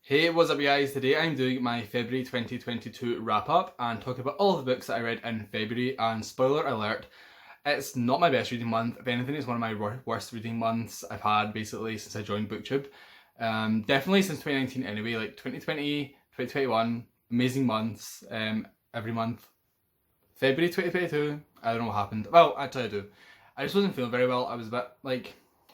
Hey, what's up guys? Today I'm doing my February 2022 wrap up and talking about all of the books that I read in February, and spoiler alert, it's not my best reading month. If anything, it's one of my worst reading months I've had basically since I joined BookTube. Definitely since 2019 anyway, like 2020, 2021, amazing months every month. February 2022, I don't know what happened. Well, actually I do. I just wasn't feeling very well. I was a bit like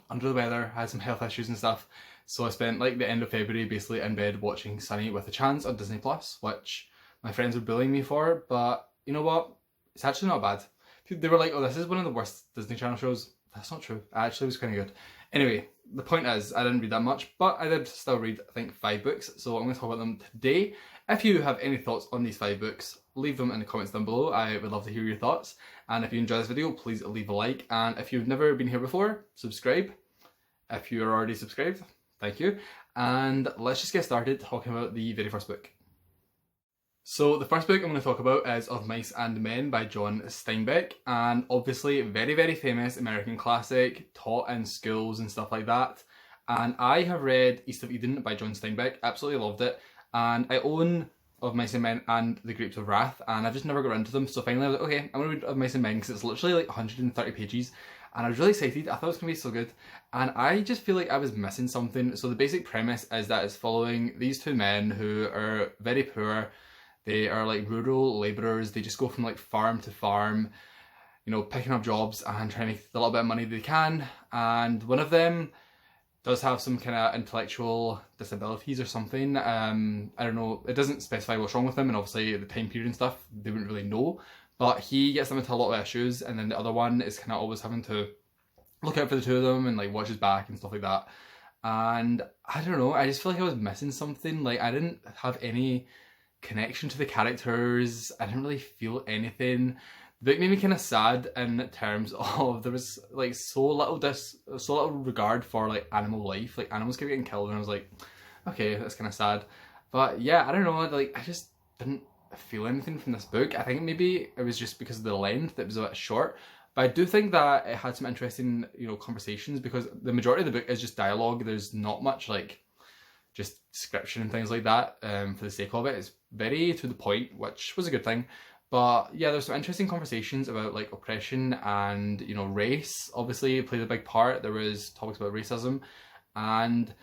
under the weather, I had some health issues and stuff. So I spent like the end of February basically in bed watching Sunny with a Chance on Disney Plus, which my friends were bullying me for, but you know what? It's actually not bad. They were like, oh, this is one of the worst Disney Channel shows. That's not true. It actually was kind of good. Anyway, the point is, I didn't read that much, but I did still read, I think, 5 books, so I'm going to talk about them today. If you have any thoughts on these 5 books, leave them in the comments down below. I would love to hear your thoughts. And if you enjoy this video, please leave a like. And if you've never been here before, subscribe. If you're already subscribed, thank you. And let's just get started talking about the very first book. So the first book I'm going to talk about is Of Mice and Men by John Steinbeck, and obviously very, very famous American classic, taught in schools and stuff like that. And I have read East of Eden by John Steinbeck, absolutely loved it, and I own Of Mice and Men and The Grapes of Wrath, and I've just never got into them, so finally I was like, okay, I'm going to read Of Mice and Men because it's literally like 130 pages, and I was really excited. I thought it was going to be so good, and I just feel like I was missing something. So the basic premise is that it's following these two men who are very poor. They are like rural labourers. They just go from like farm to farm, you know, picking up jobs and trying to make the little bit of money they can. And one of them does have some kind of intellectual disabilities or something. I don't know, it doesn't specify what's wrong with them, and obviously the time period and stuff, they wouldn't really know. But he gets them into a lot of issues, and then the other one is kind of always having to look out for the two of them and like watch his back and stuff like that. And I don't know, I just feel like I was missing something. Like I didn't have any connection to the characters. I didn't really feel anything. The book made me kind of sad in terms of there was like so little regard for like animal life. Like animals kept getting killed, and I was like, okay, that's kind of sad. But yeah, I don't know, like I just didn't feel anything from this book. I think maybe it was just because of the length, it was a bit short. But I do think that it had some interesting, you know, conversations, because the majority of the book is just dialogue. There's not much like just description and things like that for the sake of it. It's very to the point, which was a good thing. But yeah, there's some interesting conversations about like oppression and, you know, race. Obviously it played a big part. There was topics about racism and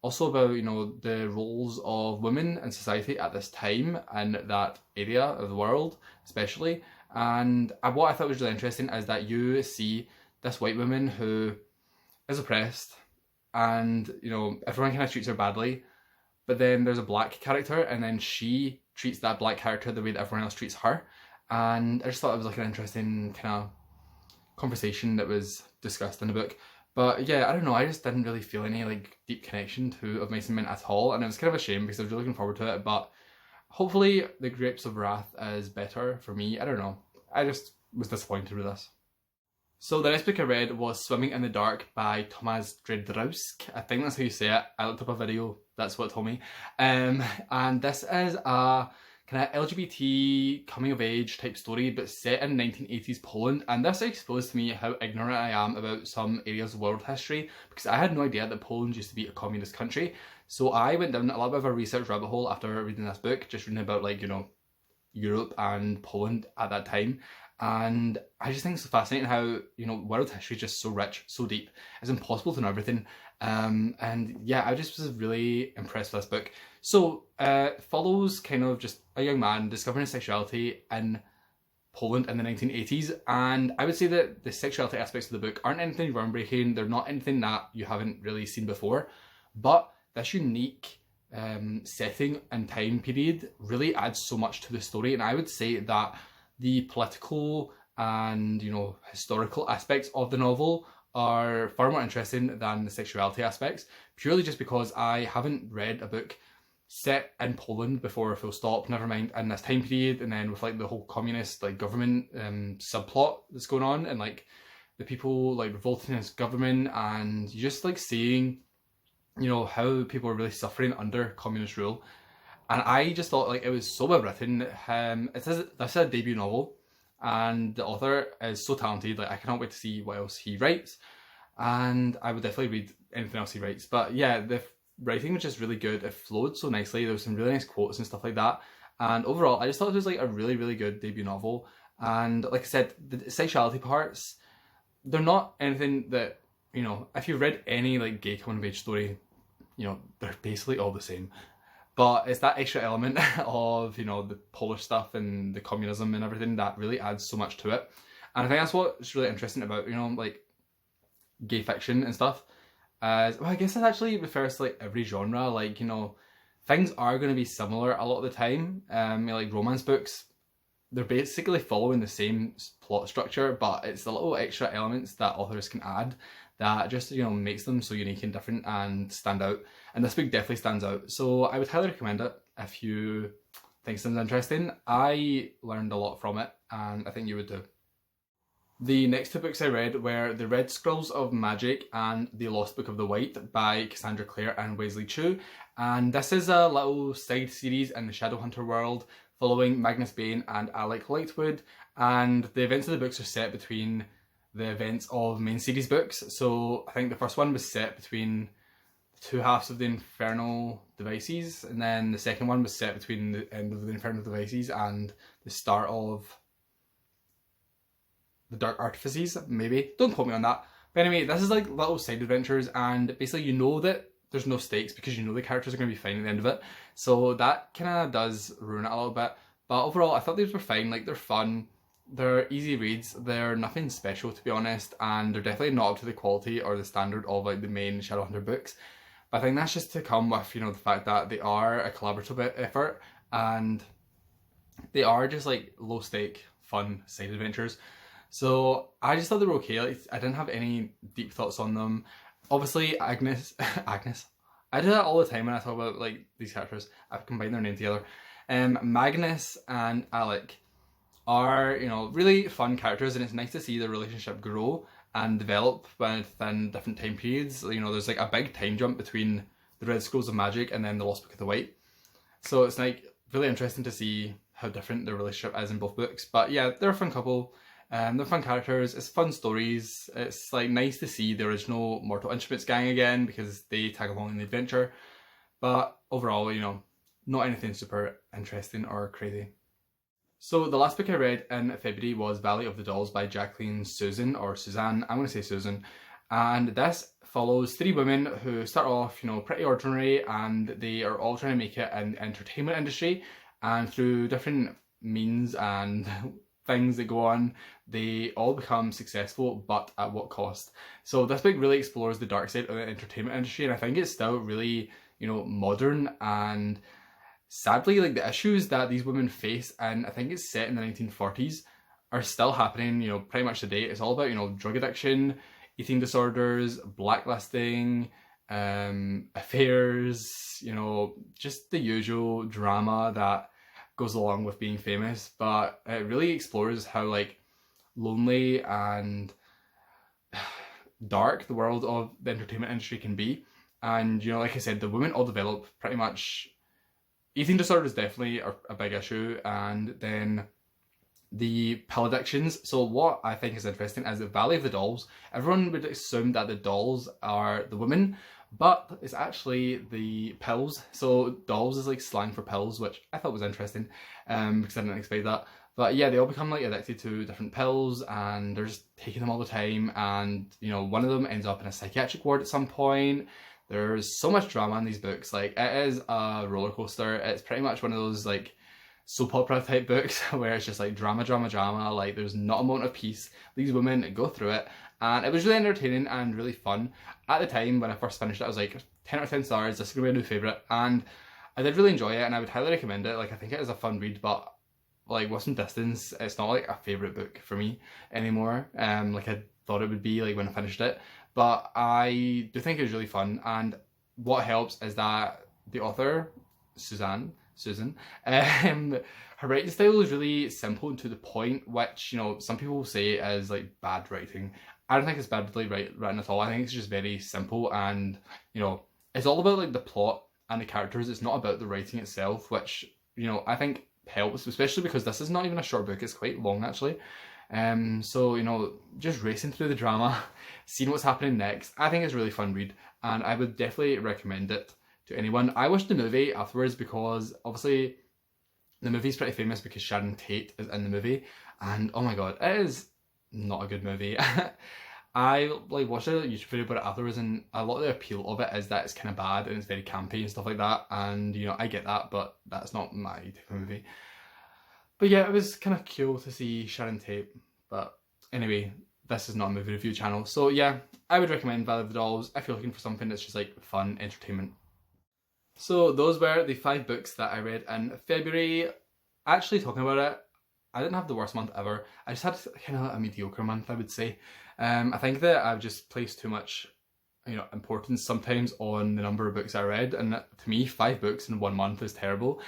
also about, you know, the roles of women in society at this time in that area of the world especially. And what I thought was really interesting is that you see this white woman who is oppressed, and you know everyone kind of treats her badly, but then there's a black character and then she treats that black character the way that everyone else treats her. And I just thought it was like an interesting kind of conversation that was discussed in the book. But yeah, I don't know, I just didn't really feel any like deep connection to Of Mice and Men at all, and it was kind of a shame because I was really looking forward to it. But hopefully The Grapes of Wrath is better for me. I don't know, I just was disappointed with this. So the next book I read was Swimming in the Dark by Tomasz Dredrowsk. I think that's how you say it. I looked up a video, that's what it told me. And this is a kind of LGBT coming of age type story, but set in 1980s Poland. And this exposed to me how ignorant I am about some areas of world history, because I had no idea that Poland used to be a communist country. So I went down a little bit of a research rabbit hole after reading this book, just reading about like, you know, Europe and Poland at that time. And I just think it's fascinating how, you know, world history is just so rich, so deep. It's impossible to know everything. And yeah, I just was really impressed with this book. So it follows kind of just a young man discovering his sexuality in Poland in the 1980s. And I would say that the sexuality aspects of the book aren't anything groundbreaking. They're not anything that you haven't really seen before. But this unique setting and time period really adds so much to the story. And I would say that the political and, you know, historical aspects of the novel are far more interesting than the sexuality aspects, purely just because I haven't read a book set in Poland before, full stop, never mind in this time period, and then with like the whole communist like government subplot that's going on, and like the people like revolting against government, and you just like seeing, you know, how people are really suffering under communist rule. And I just thought like it was so well written. This is a debut novel, and the author is so talented. Like I cannot wait to see what else he writes, and I would definitely read anything else he writes. But yeah, the writing was just really good. It flowed so nicely. There was some really nice quotes and stuff like that. And overall, I just thought it was like a really, really good debut novel. And like I said, the sexuality parts, they're not anything that, you know, if you've read any like gay coming of age story, you know, they're basically all the same. But it's that extra element of, you know, the Polish stuff and the communism and everything that really adds so much to it. And I think that's what's really interesting about, you know, like gay fiction and stuff. Well, I guess it actually refers to like every genre. Like, you know, things are going to be similar a lot of the time. You know, like romance books, they're basically following the same plot structure, but it's the little extra elements that authors can add that just, you know, makes them so unique and different and stand out. And this book definitely stands out. So I would highly recommend it if you think something's interesting. I learned a lot from it, and I think you would too. The next two books I read were The Red Scrolls of Magic and The Lost Book of the White by Cassandra Clare and Wesley Chu. And this is a little side series in the Shadowhunter world following Magnus Bane and Alec Lightwood. And the events of the books are set between the events of main series books. So I think the first one was set between the two halves of the Infernal Devices, and then the second one was set between the end of the Infernal Devices and the start of the Dark Artifices, maybe. Don't quote me on that. But anyway, this is like little side adventures, and basically you know that there's no stakes because you know the characters are going to be fine at the end of it. So that kind of does ruin it a little bit. But overall, I thought these were fine. Like, they're fun. They're easy reads. They're nothing special, to be honest. And they're definitely not up to the quality or the standard of like the main Shadowhunter books. But I think that's just to come with, you know, the fact that they are a collaborative effort. And they are just like low stake, fun side adventures. So I just thought they were okay. Like, I didn't have any deep thoughts on them. Obviously, Agnes. I do that all the time when I talk about like these characters. I've combined their name together. Magnus and Alec are, you know, really fun characters, and it's nice to see their relationship grow and develop within different time periods. You know, there's like a big time jump between the Red Scrolls of Magic and then the Lost Book of the White. So it's like really interesting to see how different their relationship is in both books. But yeah, they're a fun couple. They're fun characters, it's fun stories, it's like nice to see the original Mortal Instruments gang again because they tag along in the adventure. But overall, you know, not anything super interesting or crazy. So the last book I read in February was Valley of the Dolls by Jacqueline Susann, I'm going to say Susan. And this follows three women who start off, you know, pretty ordinary, and they are all trying to make it in the entertainment industry, and through different means and things that go on, they all become successful, but at what cost? So this book really explores the dark side of the entertainment industry, and I think it's still really, you know, modern, and sadly, like the issues that these women face, and I think it's set in the 1940s, are still happening, you know, pretty much today. It's all about, you know, drug addiction, eating disorders, blacklisting, affairs, you know, just the usual drama that goes along with being famous. But it really explores how like lonely and dark the world of the entertainment industry can be. And, you know, like I said, the women all develop pretty much. Eating disorders definitely are a big issue, and then the pill addictions. So what I think is interesting is the Valley of the Dolls. Everyone would assume that the dolls are the women, but it's actually the pills. So dolls is like slang for pills, which I thought was interesting, because I didn't expect that. But yeah, they all become like addicted to different pills, and they're just taking them all the time. And, you know, one of them ends up in a psychiatric ward at some point. There's so much drama in these books. Like, it is a roller coaster. It's pretty much one of those like soap opera type books where it's just like drama, drama, drama. Like, there's not a moment of peace. These women go through it, and it was really entertaining and really fun. At the time when I first finished it, I was like, 10 out of 10 stars, this is gonna be a new favourite, and I did really enjoy it, and I would highly recommend it. Like, I think it is a fun read, but like with some distance, it's not like a favourite book for me anymore. Like I thought it would be like when I finished it. But I do think it was really fun, and what helps is that the author, Susann, her writing style is really simple and to the point, which, you know, some people say is like bad writing. I don't think it's badly written at all. I think it's just very simple, and, you know, it's all about like the plot and the characters. It's not about the writing itself, which, you know, I think helps, especially because this is not even a short book. It's quite long actually. So, you know, just racing through the drama, seeing what's happening next, I think it's a really fun read, and I would definitely recommend it to anyone. I watched the movie afterwards because obviously the movie's pretty famous because Sharon Tate is in the movie, and oh my god, it is not a good movie. I like watched a YouTube video about it afterwards, and a lot of the appeal of it is that it's kind of bad and it's very campy and stuff like that, and you know, I get that, but that's not my type of movie. But yeah, it was kind of cool to see Sharon Tate. But anyway, this is not a movie review channel, so yeah, I would recommend Valley of the Dolls if you're looking for something that's just like fun entertainment. So those were the 5 books that I read in February. Actually, talking about it, I didn't have the worst month ever. I just had kind of a mediocre month, I would say. I think that I've just placed too much, you know, importance sometimes on the number of books I read, and to me, 5 books in 1 month is terrible.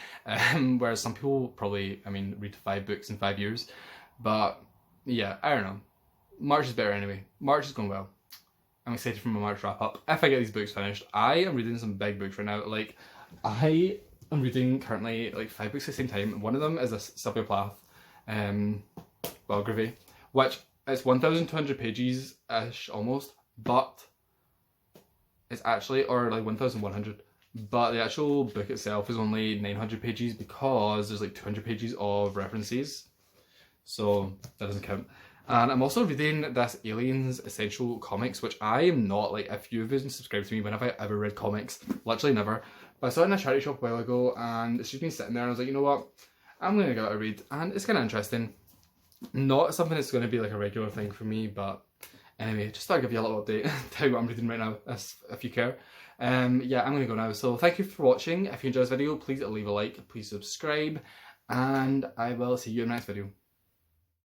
Whereas some people probably, I mean, read 5 books in 5 years. But yeah, I don't know. March is better anyway. March is going well. I'm excited for my March wrap up. If I get these books finished, I am reading some big books right now. Like, I am reading currently like 5 books at the same time. One of them is a Sylvia Plath biography, which is 1,200 pages-ish almost, but it's actually, or like 1,100, but the actual book itself is only 900 pages because there's like 200 pages of references, so that doesn't count. And I'm also reading this Aliens Essential Comics, which I am not, like, if you've been subscribed to me, when have I ever read comics? Literally never. But I saw it in a charity shop a while ago, and it's just been sitting there, and I was like, you know what? I'm going to give it a read, and it's kind of interesting. Not something that's going to be like a regular thing for me, but anyway, just thought I'd give you a little update, tell you what I'm reading right now, if you care. Yeah, I'm going to go now. So thank you for watching. If you enjoyed this video, please leave a like, please subscribe, and I will see you in the next video.